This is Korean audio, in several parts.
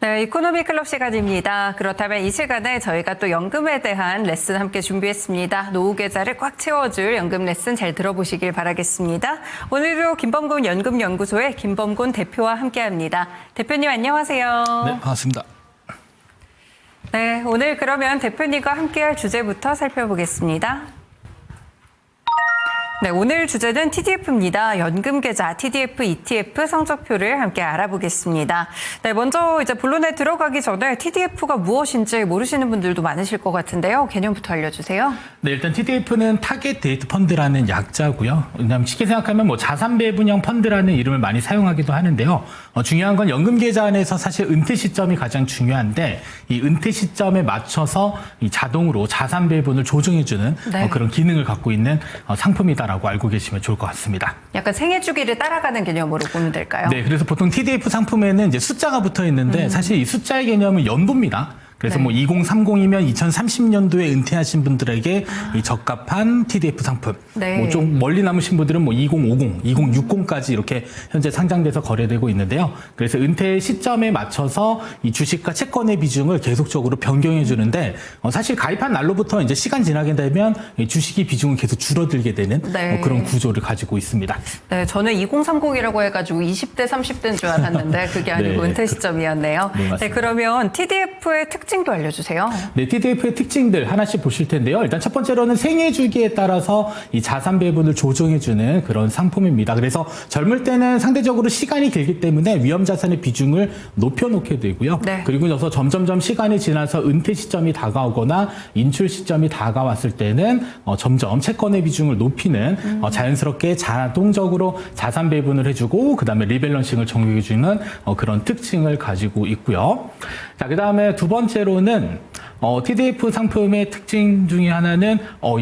네, 이코노미 클럽 시간입니다. 그렇다면 이 시간에 저희가 또 연금에 대한 레슨 함께 준비했습니다. 노후 계좌를 꽉 채워줄 연금 레슨 잘 들어보시길 바라겠습니다. 오늘도 김범곤 연금연구소의 김범곤 대표와 함께합니다. 대표님 안녕하세요. 네, 반갑습니다. 네, 오늘 그러면 대표님과 함께할 주제부터 살펴보겠습니다. 네, 오늘 주제는 TDF입니다. 연금계좌, TDF, ETF 성적표를 함께 알아보겠습니다. 네, 먼저 이제 본론에 들어가기 전에 TDF가 무엇인지 모르시는 분들도 많으실 것 같은데요. 개념부터 알려주세요. 네, 일단 TDF는 타겟 데이트 펀드라는 약자고요. 왜냐하면 쉽게 생각하면 뭐 자산 배분형 펀드라는 이름을 많이 사용하기도 하는데요. 중요한 건 연금계좌 안에서 사실 은퇴 시점이 가장 중요한데 이 은퇴 시점에 맞춰서 이 자동으로 자산 배분을 조정해주는 네. 그런 기능을 갖고 있는 상품이다라고 알고 계시면 좋을 것 같습니다. 약간 생애 주기를 따라가는 개념으로 보면 될까요? 네, 그래서 보통 TDF 상품에는 이제 숫자가 붙어 있는데 사실 이 숫자의 개념은 연도입니다. 그래서 네. 뭐 2030이면 2030년도에 은퇴하신 분들에게 이 적합한 TDF 상품. 네. 뭐 좀 멀리 남으신 분들은 뭐 2050, 2060까지 이렇게 현재 상장돼서 거래되고 있는데요. 그래서 은퇴 시점에 맞춰서 이 주식과 채권의 비중을 계속적으로 변경해 주는데 사실 가입한 날로부터 이제 시간 지나게 되면 이 주식의 비중은 계속 줄어들게 되는 네. 그런 구조를 가지고 있습니다. 네, 저는 2030이라고 해가지고 20대, 30대인 줄 알았는데 그게 아니고 네. 은퇴 시점이었네요. 네, 맞습니다. 네, 그러면 TDF의 특징도 알려주세요. 네, TDF의 특징들 하나씩 보실 텐데요. 일단 첫 번째로는 생애 주기에 따라서 이 자산 배분을 조정해주는 그런 상품입니다. 그래서 젊을 때는 상대적으로 시간이 길기 때문에 위험 자산의 비중을 높여놓게 되고요. 네. 그리고 나서 점점점 시간이 지나서 은퇴 시점이 다가오거나 인출 시점이 다가왔을 때는 점점 채권의 비중을 높이는 자연스럽게 자동적으로 자산 배분을 해주고 그다음에 리밸런싱을 적용해주는 그런 특징을 가지고 있고요. 자, 그다음에 두 번째로는 TDF 상품의 특징 중에 하나는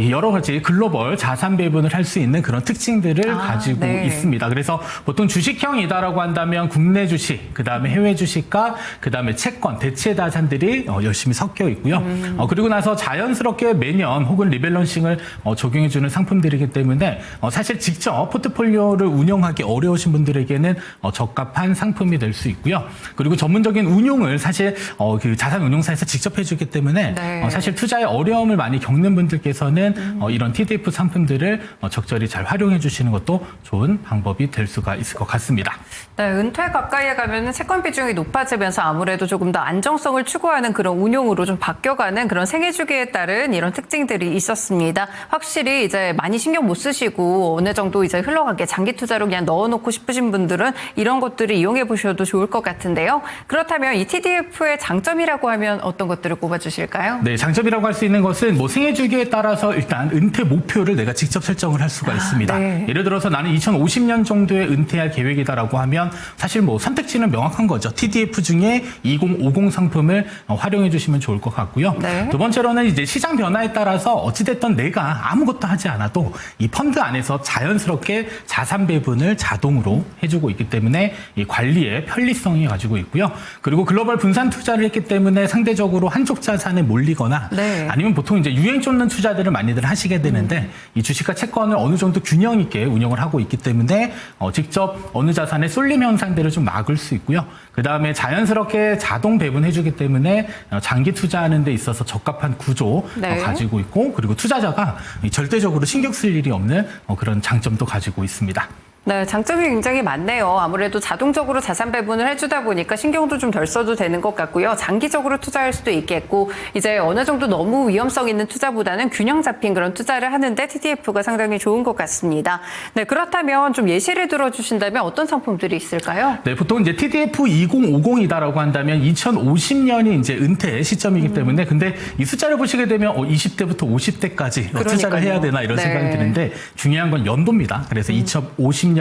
여러 가지 글로벌 자산 배분을 할 수 있는 그런 특징들을 가지고 네. 있습니다. 그래서 보통 주식형이다라고 한다면 국내 주식, 그다음에 해외 주식과 그다음에 채권, 대체 자산들이 열심히 섞여 있고요. 그리고 나서 자연스럽게 매년 혹은 리밸런싱을 적용해주는 상품들이기 때문에 사실 직접 포트폴리오를 운영하기 어려우신 분들에게는 적합한 상품이 될 수 있고요. 그리고 전문적인 운용을 사실 그 자산 운용사에서 직접 해주기 때문에 네. 사실 투자에 어려움을 많이 겪는 분들께서는 이런 TDF 상품들을 적절히 잘 활용해 주시는 것도 좋은 방법이 될 수가 있을 것 같습니다. 네, 은퇴 가까이에 가면 채권 비중이 높아지면서 아무래도 조금 더 안정성을 추구하는 그런 운용으로 좀 바뀌어가는 그런 생애 주기에 따른 이런 특징들이 있었습니다. 확실히 이제 많이 신경 못 쓰시고 어느 정도 이제 흘러가게 장기 투자로 그냥 넣어놓고 싶으신 분들은 이런 것들을 이용해 보셔도 좋을 것 같은데요. 그렇다면 이 TDF의 장점이라고 하면 어떤 것들을 꼽아주실까요? 네, 장점이라고 할 수 있는 것은 뭐 생애 주기에 따라서 일단 은퇴 목표를 내가 직접 설정을 할 수가 있습니다. 네. 예를 들어서 나는 2050년 정도에 은퇴할 계획이다라고 하면 사실 뭐 선택지는 명확한 거죠. TDF 중에 2050 상품을 활용해 주시면 좋을 것 같고요. 네. 두 번째로는 이제 시장 변화에 따라서 어찌됐든 내가 아무것도 하지 않아도 이 펀드 안에서 자연스럽게 자산 배분을 자동으로 해주고 있기 때문에 이 관리의 편리성이 가지고 있고요. 그리고 글로벌 분산 투자를 했기 때문에 상대적으로 한쪽 자산에 몰리거나 네. 아니면 보통 이제 유행 쫓는 투자들을 많이들 하시게 되는데 이 주식과 채권을 어느 정도 균형 있게 운영을 하고 있기 때문에 직접 어느 자산의 쏠림 현상들을 좀 막을 수 있고요. 그다음에 자연스럽게 자동 배분해주기 때문에 장기 투자하는 데 있어서 적합한 구조 네. 가지고 있고 그리고 투자자가 절대적으로 신경 쓸 일이 없는 그런 장점도 가지고 있습니다. 네, 장점이 굉장히 많네요. 아무래도 자동적으로 자산 배분을 해주다 보니까 신경도 좀 덜 써도 되는 것 같고요. 장기적으로 투자할 수도 있겠고 이제 어느 정도 너무 위험성 있는 투자보다는 균형 잡힌 그런 투자를 하는데 TDF가 상당히 좋은 것 같습니다. 네, 그렇다면 좀 예시를 들어주신다면 어떤 상품들이 있을까요? 네, 보통 이제 TDF 2050이다라고 한다면 2050년이 이제 은퇴 시점이기 때문에 근데 이 숫자를 보시게 되면 20대부터 50대까지 투자를 해야 되나 이런 네. 생각이 드는데 중요한 건 연도입니다. 그래서 2050년에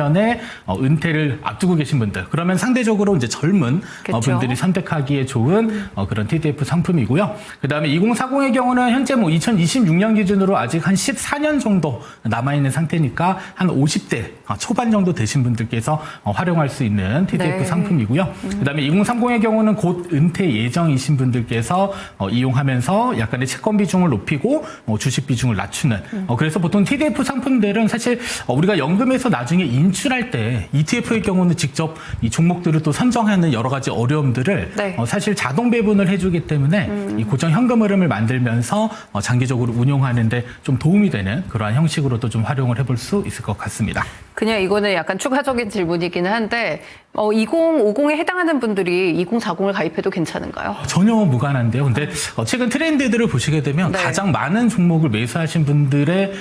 은퇴를 앞두고 계신 분들 그러면 상대적으로 이제 젊은 그쵸. 분들이 선택하기에 좋은 그런 TDF 상품이고요. 그다음에 2040의 경우는 현재 뭐 2026년 기준으로 아직 한 14년 정도 남아 있는 상태니까 한 50대 초반 정도 되신 분들께서 활용할 수 있는 TDF 네. 상품이고요. 그다음에 2030의 경우는 곧 은퇴 예정이신 분들께서 이용하면서 약간의 채권 비중을 높이고 주식 비중을 낮추는 그래서 보통 TDF 상품들은 사실 우리가 연금에서 나중에 인출할 때 ETF의 경우는 직접 이 종목들을 또 선정하는 여러 가지 어려움들을 네. 사실 자동 배분을 해주기 때문에 이 고정 현금 흐름을 만들면서 장기적으로 운용하는데 좀 도움이 되는 그러한 형식으로도 좀 활용을 해볼 수 있을 것 같습니다. 그냥 이거는 약간 추가적인 질문이기는 한데 2050에 해당하는 분들이 2040을 가입해도 괜찮은가요? 전혀 무관한데요. 근데 최근 트렌드들을 보시게 되면 네. 가장 많은 종목을 매수하신 분들의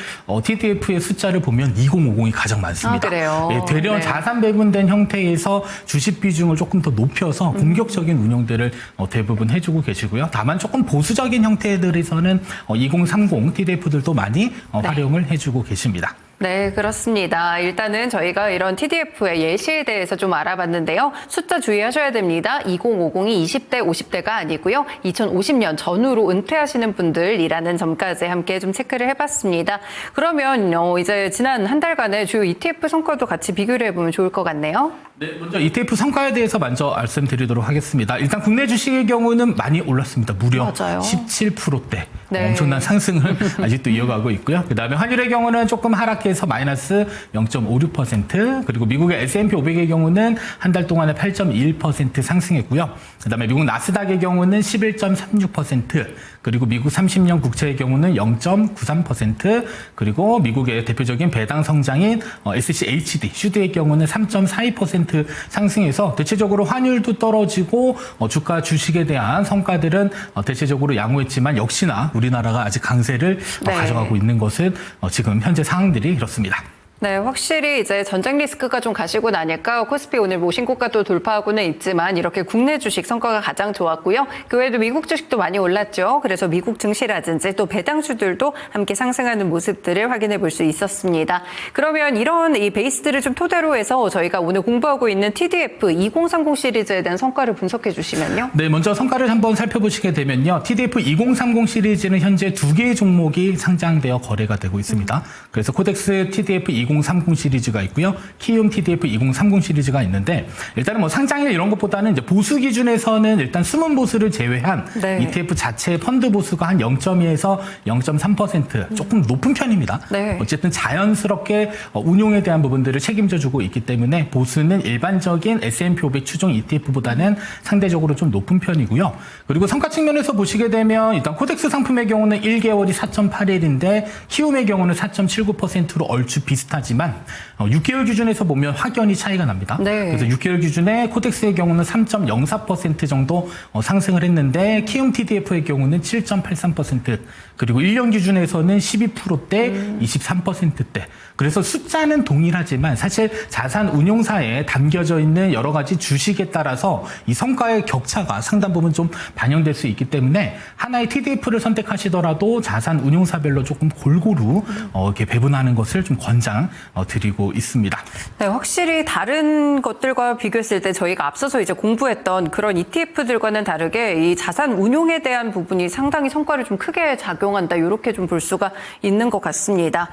TDF의 숫자를 보면 2050이 가장 많습니다. 아, 그래요? 예, 되려 네. 자산 배분된 형태에서 주식 비중을 조금 더 높여서 공격적인 운용들을 대부분 해주고 계시고요. 다만 조금 보수적인 형태들에서는 2030 TDF들도 많이 활용을 해주고 계십니다. 네, 그렇습니다. 일단은 저희가 이런 TDF의 예시에 대해서 좀 알아봤는데요. 숫자 주의하셔야 됩니다. 2050이 20대, 50대가 아니고요. 2050년 전후로 은퇴하시는 분들이라는 점까지 함께 좀 체크를 해봤습니다. 그러면 이제 지난 한 달간의 주요 ETF 성과도 같이 비교를 해보면 좋을 것 같네요. 네, 먼저 ETF 성과에 대해서 먼저 말씀드리도록 하겠습니다. 일단 국내 주식의 경우는 많이 올랐습니다. 무려 맞아요. 17%대. 네. 엄청난 상승을 아직도 이어가고 있고요. 그다음에 환율의 경우는 조금 하락해서 마이너스 0.56%, 그리고 미국의 S&P 500의 경우는 한 달 동안에 8.21% 상승했고요. 그다음에 미국 나스닥의 경우는 11.36%, 그리고 미국 30년 국채의 경우는 0.93%, 그리고 미국의 대표적인 배당 성장인 SCHD, 슈드의 경우는 3.42% 상승해서 대체적으로 환율도 떨어지고 주가 주식에 대한 성과들은 대체적으로 양호했지만 역시나 우리나라가 아직 강세를 네. 가져가고 있는 것은 지금 현재 상황들이 이렇습니다. 네, 확실히 이제 전쟁 리스크가 좀 가시고 나니까 코스피 오늘 뭐 신고가도 돌파하고는 있지만 이렇게 국내 주식 성과가 가장 좋았고요. 그 외에도 미국 주식도 많이 올랐죠. 그래서 미국 증시라든지 또 배당주들도 함께 상승하는 모습들을 확인해 볼 수 있었습니다. 그러면 이런 이 베이스들을 좀 토대로 해서 저희가 오늘 공부하고 있는 TDF 2030 시리즈에 대한 성과를 분석해 주시면요. 네, 먼저 성과를 한번 살펴보시게 되면요. TDF 2030 시리즈는 현재 2개의 종목이 상장되어 거래가 되고 있습니다. 그래서 코덱스 TDF 2030 시리즈가 있고요. 키움 TDF 2030 시리즈가 있는데 일단은 뭐 상장일 이런 것보다는 이제 보수 기준에서는 일단 숨은 보수를 제외한 네. ETF 자체 펀드 보수가 한 0.2에서 0.3% 조금 높은 편입니다. 네. 어쨌든 자연스럽게 운용에 대한 부분들을 책임져주고 있기 때문에 보수는 일반적인 S&P 500 추종 ETF보다는 상대적으로 좀 높은 편이고요. 그리고 성과 측면에서 보시게 되면 일단 코덱스 상품의 경우는 1개월이 4.81인데 키움의 경우는 4.79%로 얼추 비슷하지만 6개월 기준에서 보면 확연히 차이가 납니다. 네. 그래서 6개월 기준에 코덱스의 경우는 3.04% 정도 상승을 했는데 키움 TDF의 경우는 7.83%, 그리고 1년 기준에서는 12%대, 23%대. 그래서 숫자는 동일하지만 사실 자산 운용사에 담겨져 있는 여러 가지 주식에 따라서 이 성과의 격차가 상당 부분 좀 반영될 수 있기 때문에 하나의 TDF를 선택하시더라도 자산 운용사별로 조금 골고루 이렇게 배분하는 것을 좀 권장드리고 있습니다. 네, 확실히 다른 것들과 비교했을 때 저희가 앞서서 이제 공부했던 그런 ETF들과는 다르게 이 자산 운용에 대한 부분이 상당히 성과를 좀 크게 작용한다. 이렇게 좀 볼 수가 있는 것 같습니다.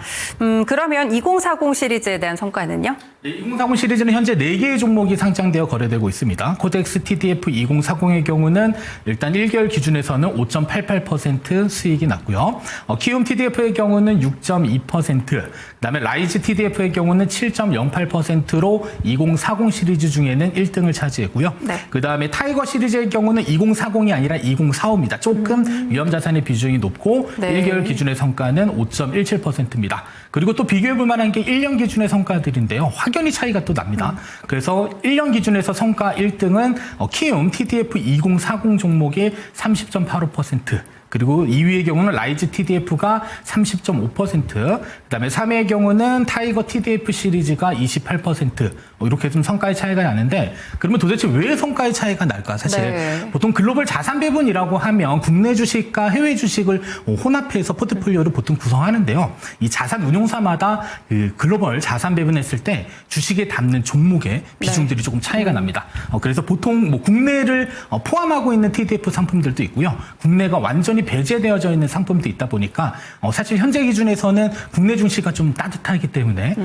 그러면 2040 시리즈에 대한 성과는요? 네, 2040 시리즈는 현재 4개의 종목이 상장되어 거래되고 있습니다. 코덱스 TDF 2040의 경우는 일단 1개월 기준에서는 5.88% 수익이 났고요. 키움 TDF의 경우는 6.2%, 그다음에 라이즈 TDF의 경우는 7.08%로 2040 시리즈 중에는 1등을 차지했고요. 네. 그다음에 타이거 시리즈의 경우는 2040이 아니라 2045입니다. 조금 위험 자산의 비중이 높고 네. 1개월 기준의 성과는 5.17%입니다. 그리고 또 비교해 볼 만한 게 1년 기준의 성과들인데요. 확연히 차이가 또 납니다. 그래서 1년 기준에서 성과 1등은 키움 TDF 2040 종목의 30.85%, 그리고 2위의 경우는 라이즈 TDF가 30.5%, 그다음에 3위의 경우는 타이거 TDF 시리즈가 28%, 이렇게 좀 성과의 차이가 나는데, 그러면 도대체 왜 성과의 차이가 날까? 사실 네. 보통 글로벌 자산 배분이라고 하면 국내 주식과 해외 주식을 혼합해서 포트폴리오를 보통 구성하는데요. 이 자산 운용사마다 그 글로벌 자산 배분했을 때 주식에 담는 종목의 비중들이 조금 차이가 납니다. 그래서 보통 뭐 국내를 포함하고 있는 TDF 상품들도 있고요. 국내가 완전히 부분이 배제되어져 있는 상품도 있다 보니까 사실 현재 기준에서는 국내 증시가 좀 따뜻하기 때문에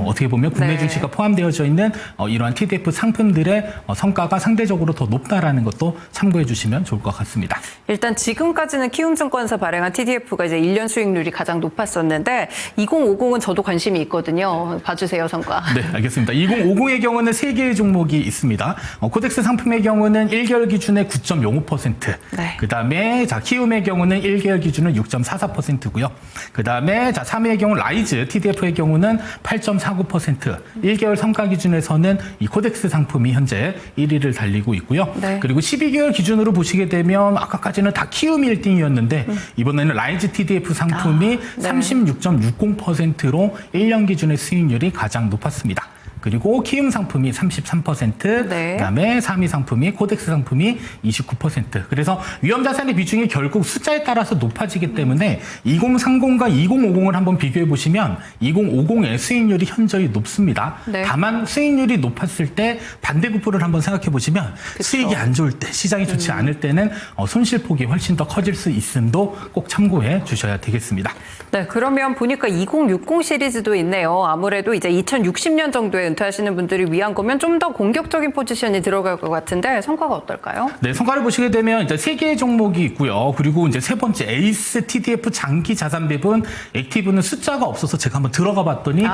어떻게 보면 국내 네. 증시가 포함되어져 있는 이러한 TDF 상품들의 성과가 상대적으로 더 높다라는 것도 참고해 주시면 좋을 것 같습니다. 일단 지금까지는 키움증권사 발행한 TDF가 이제 1년 수익률이 가장 높았었는데 2050은 저도 관심이 있거든요. 봐주세요, 성과. 네, 알겠습니다. 2050의 경우는 3개의 종목이 있습니다. 코덱스 상품의 경우는 1개월 기준에 9.05%. 네. 그다음에 키움의 경우는 1개월 기준은 6.44%고요. 그다음에 3위의 경우 라이즈 TDF의 경우는 8.49%. 1개월 성과 기준에서는 이 코덱스 상품이 현재 1위를 달리고 있고요. 네. 그리고 12개월 기준으로 보시게 되면 아까까지는 다 키움이 1등이었는데 이번에는 라이즈 TDF 상품이 네. 36.60%로 1년 기준의 수익률이 가장 높았습니다. 그리고 키움 상품이 33%, 네. 그다음에 3위 상품이 코덱스 상품이 29%. 그래서 위험 자산의 비중이 결국 숫자에 따라서 높아지기 때문에 2030과 2050을 한번 비교해 보시면 2050의 수익률이 현저히 높습니다. 네. 다만 수익률이 높았을 때 반대급부를 한번 생각해 보시면 수익이 안 좋을 때, 시장이 좋지 않을 때는 손실폭이 훨씬 더 커질 수 있음도 꼭 참고해 주셔야 되겠습니다. 네, 그러면 보니까 2060 시리즈도 있네요. 아무래도 이제 2060년 정도에 은퇴하시는 분들이 위한 거면 좀 더 공격적인 포지션이 들어갈 것 같은데 성과가 어떨까요? 네, 성과를 보시게 되면 이제 3개의 종목이 있고요. 그리고 이제 세 번째 에이스 TDF 장기 자산 배분 액티브는 숫자가 없어서 제가 한번 들어가 봤더니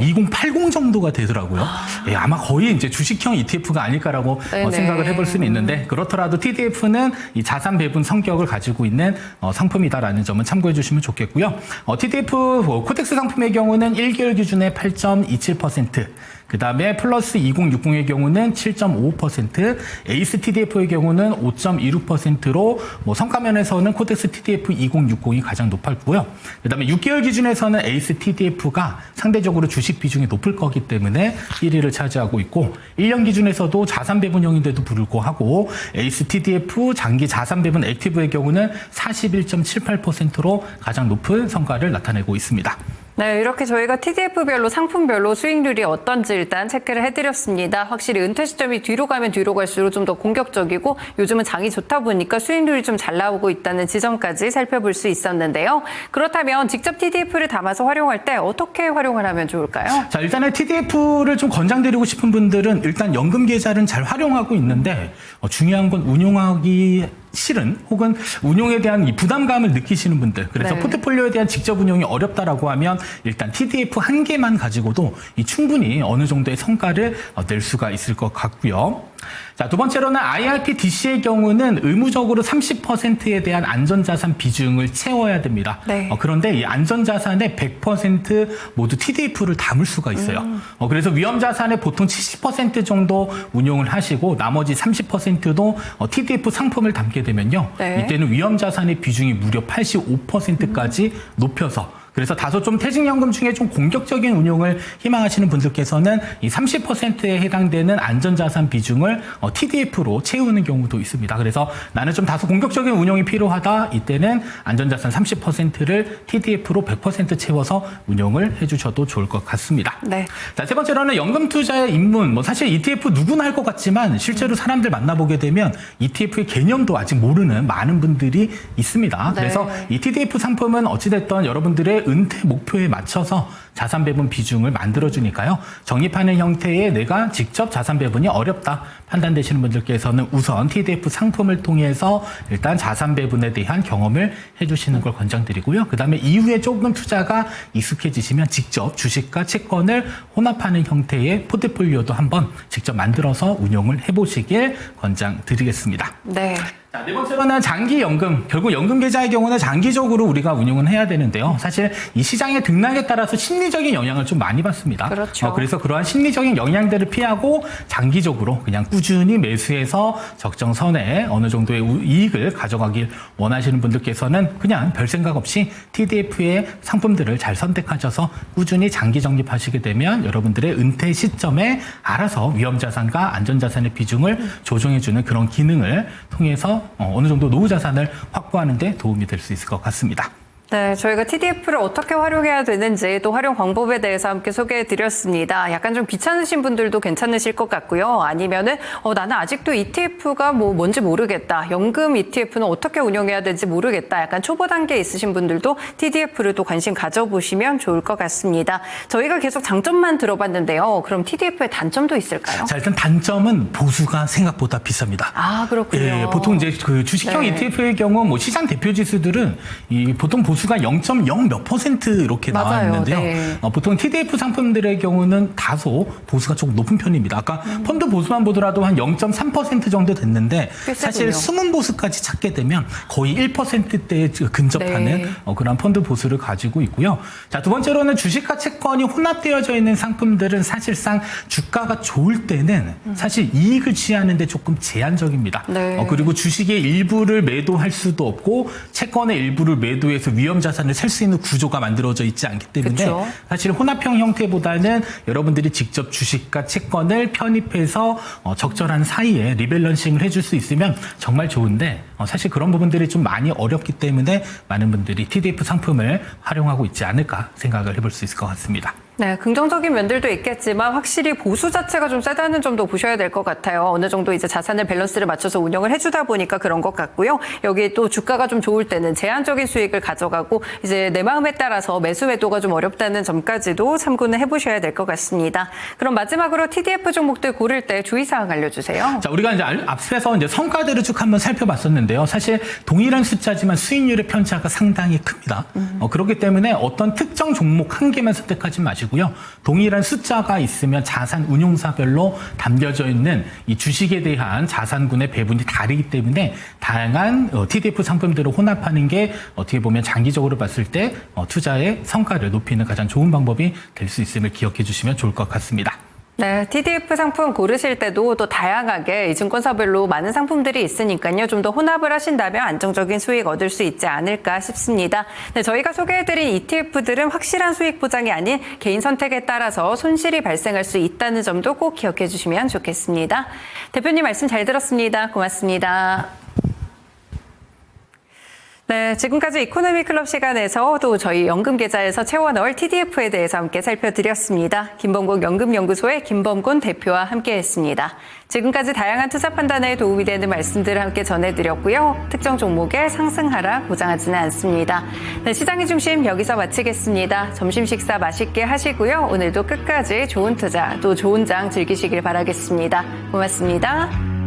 2080 정도가 되더라고요. 예, 아마 거의 이제 주식형 ETF가 아닐까라고 생각을 해볼 수는 있는데 그렇더라도 TDF는 이 자산 배분 성격을 가지고 있는 상품이다라는 점은 참고해 주시면 좋겠고요. TDF 코덱스 상품의 경우는 1개월 기준에 8.27%. 그 다음에 플러스 2060의 경우는 7.55%, 에이스 TDF의 경우는 5.26%로 성과면에서는 코덱스 TDF 2060이 가장 높았고요. 그 다음에 6개월 기준에서는 에이스 TDF가 상대적으로 주식 비중이 높을 거기 때문에 1위를 차지하고 있고 1년 기준에서도 자산 배분형인데도 불구하고 에이스 TDF 장기 자산 배분 액티브의 경우는 41.78%로 가장 높은 성과를 나타내고 있습니다. 네, 이렇게 저희가 TDF별로 상품별로 수익률이 어떤지 일단 체크를 해드렸습니다. 확실히 은퇴 시점이 뒤로 가면 뒤로 갈수록 좀 더 공격적이고 요즘은 장이 좋다 보니까 수익률이 좀 잘 나오고 있다는 지점까지 살펴볼 수 있었는데요. 그렇다면 직접 TDF를 담아서 활용할 때 어떻게 활용을 하면 좋을까요? 자, 일단은 TDF를 좀 권장드리고 싶은 분들은 일단 연금 계좌는 잘 활용하고 있는데 중요한 건 운용하기 싫은 혹은 운용에 대한 이 부담감을 느끼시는 분들 그래서 네. 포트폴리오에 대한 직접 운용이 어렵다라고 하면 일단 TDF 한 개만 가지고도 충분히 어느 정도의 성과를 낼 수가 있을 것 같고요. 자, 두 번째로는 IRP DC의 경우는 의무적으로 30%에 대한 안전자산 비중을 채워야 됩니다. 네. 그런데 이 안전자산의 100% 모두 TDF를 담을 수가 있어요. 그래서 위험자산의 보통 70% 정도 운용을 하시고 나머지 30%도 TDF 상품을 담게 되면요. 네. 이때는 위험자산의 비중이 무려 85%까지 높여서 그래서 다소 좀 퇴직연금 중에 좀 공격적인 운용을 희망하시는 분들께서는 이 30%에 해당되는 안전자산 비중을 TDF로 채우는 경우도 있습니다. 그래서 나는 좀 다소 공격적인 운용이 필요하다. 이때는 안전자산 30%를 TDF로 100% 채워서 운용을 해주셔도 좋을 것 같습니다. 네. 자, 세 번째로는 연금 투자의 입문. 사실 ETF 누구나 할 것 같지만 실제로 사람들 만나보게 되면 ETF의 개념도 아직 모르는 많은 분들이 있습니다. 네. 그래서 이 TDF 상품은 어찌됐든 여러분들의 은퇴 목표에 맞춰서 자산 배분 비중을 만들어주니까요. 적립하는 형태의 내가 직접 자산 배분이 어렵다 판단되시는 분들께서는 우선 TDF 상품을 통해서 일단 자산 배분에 대한 경험을 해주시는 걸 권장드리고요. 그 다음에 이후에 조금 투자가 익숙해지시면 직접 주식과 채권을 혼합하는 형태의 포트폴리오도 한번 직접 만들어서 운용을 해보시길 권장드리겠습니다. 네. 자, 네 번째로는 장기연금. 결국 연금 계좌의 경우는 장기적으로 우리가 운용은 해야 되는데요. 사실 이 시장의 등락에 따라서 심리적인 영향을 좀 많이 받습니다. 그렇죠. 그래서 그러한 심리적인 영향들을 피하고 장기적으로 그냥 꾸준히 매수해서 적정선에 어느 정도의 이익을 가져가길 원하시는 분들께서는 그냥 별 생각 없이 TDF의 상품들을 잘 선택하셔서 꾸준히 장기 적립하시게 되면 여러분들의 은퇴 시점에 알아서 위험자산과 안전자산의 비중을 조정해주는 그런 기능을 통해서 어느 정도 노후 자산을 확보하는 데 도움이 될 수 있을 것 같습니다. 네, 저희가 TDF를 어떻게 활용해야 되는지 또 활용 방법에 대해서 함께 소개해드렸습니다. 약간 좀 귀찮으신 분들도 괜찮으실 것 같고요. 아니면은 나는 아직도 ETF가 뭔지 모르겠다. 연금 ETF는 어떻게 운영해야 될지 모르겠다. 약간 초보 단계에 있으신 분들도 TDF를 또 관심 가져보시면 좋을 것 같습니다. 저희가 계속 장점만 들어봤는데요. 그럼 TDF의 단점도 있을까요? 자, 일단 단점은 보수가 생각보다 비쌉니다. 아, 그렇군요. 예, 보통 이제 그 주식형 네. ETF의 경우 뭐 시장 대표 지수들은 보통 보수가 0.0 몇 % 이렇게 나와 맞아요. 있는데요. 네. 보통 TDF 상품들의 경우는 다소 보수가 조금 높은 편입니다. 아까 펀드 보수만 보더라도 한 0.3% 정도 됐는데 꽤 사실 세군요. 숨은 보수까지 찾게 되면 거의 1%대에 근접하는 네. 그런 펀드 보수를 가지고 있고요. 자, 두 번째로는 주식과 채권이 혼합되어져 있는 상품들은 사실상 주가가 좋을 때는 사실 이익을 취하는데 조금 제한적입니다. 네. 그리고 주식의 일부를 매도할 수도 없고 채권의 일부를 매도해서 위험 자산을 살 수 있는 구조가 만들어져 있지 않기 때문에 그쵸. 사실 혼합형 형태보다는 여러분들이 직접 주식과 채권을 편입해서 적절한 사이에 리밸런싱을 해줄 수 있으면 정말 좋은데 사실 그런 부분들이 좀 많이 어렵기 때문에 많은 분들이 TDF 상품을 활용하고 있지 않을까 생각을 해볼 수 있을 것 같습니다. 네, 긍정적인 면들도 있겠지만 확실히 보수 자체가 좀 세다는 점도 보셔야 될 것 같아요. 어느 정도 이제 자산을 밸런스를 맞춰서 운영을 해주다 보니까 그런 것 같고요. 여기 또 주가가 좀 좋을 때는 제한적인 수익을 가져가고 이제 내 마음에 따라서 매수 매도가 좀 어렵다는 점까지도 참고는 해보셔야 될 것 같습니다. 그럼 마지막으로 TDF 종목들 고를 때 주의사항 알려주세요. 자, 우리가 이제 앞서서 이제 성과들을 쭉 한번 살펴봤었는데요. 사실 동일한 숫자지만 수익률의 편차가 상당히 큽니다. 그렇기 때문에 어떤 특정 종목 한 개만 선택하지 마시고요. 동일한 숫자가 있으면 자산 운용사별로 담겨져 있는 이 주식에 대한 자산군의 배분이 다르기 때문에 다양한 TDF 상품들을 혼합하는 게 어떻게 보면 장기적으로 봤을 때 투자의 성과를 높이는 가장 좋은 방법이 될 수 있음을 기억해 주시면 좋을 것 같습니다. 네, TDF 상품 고르실 때도 또 다양하게 이 증권사별로 많은 상품들이 있으니까요. 좀 더 혼합을 하신다면 안정적인 수익 얻을 수 있지 않을까 싶습니다. 네, 저희가 소개해드린 ETF들은 확실한 수익 보장이 아닌 개인 선택에 따라서 손실이 발생할 수 있다는 점도 꼭 기억해 주시면 좋겠습니다. 대표님 말씀 잘 들었습니다. 고맙습니다. 네, 지금까지 이코노미 클럽 시간에서 또 저희 연금 계좌에서 채워넣을 TDF에 대해서 함께 살펴드렸습니다. 김범곤 연금연구소의 김범곤 대표와 함께했습니다. 지금까지 다양한 투자 판단에 도움이 되는 말씀들을 함께 전해드렸고요. 특정 종목의 상승 하락 보장하지는 않습니다. 네, 시장의 중심 여기서 마치겠습니다. 점심 식사 맛있게 하시고요. 오늘도 끝까지 좋은 투자 또 좋은 장 즐기시길 바라겠습니다. 고맙습니다.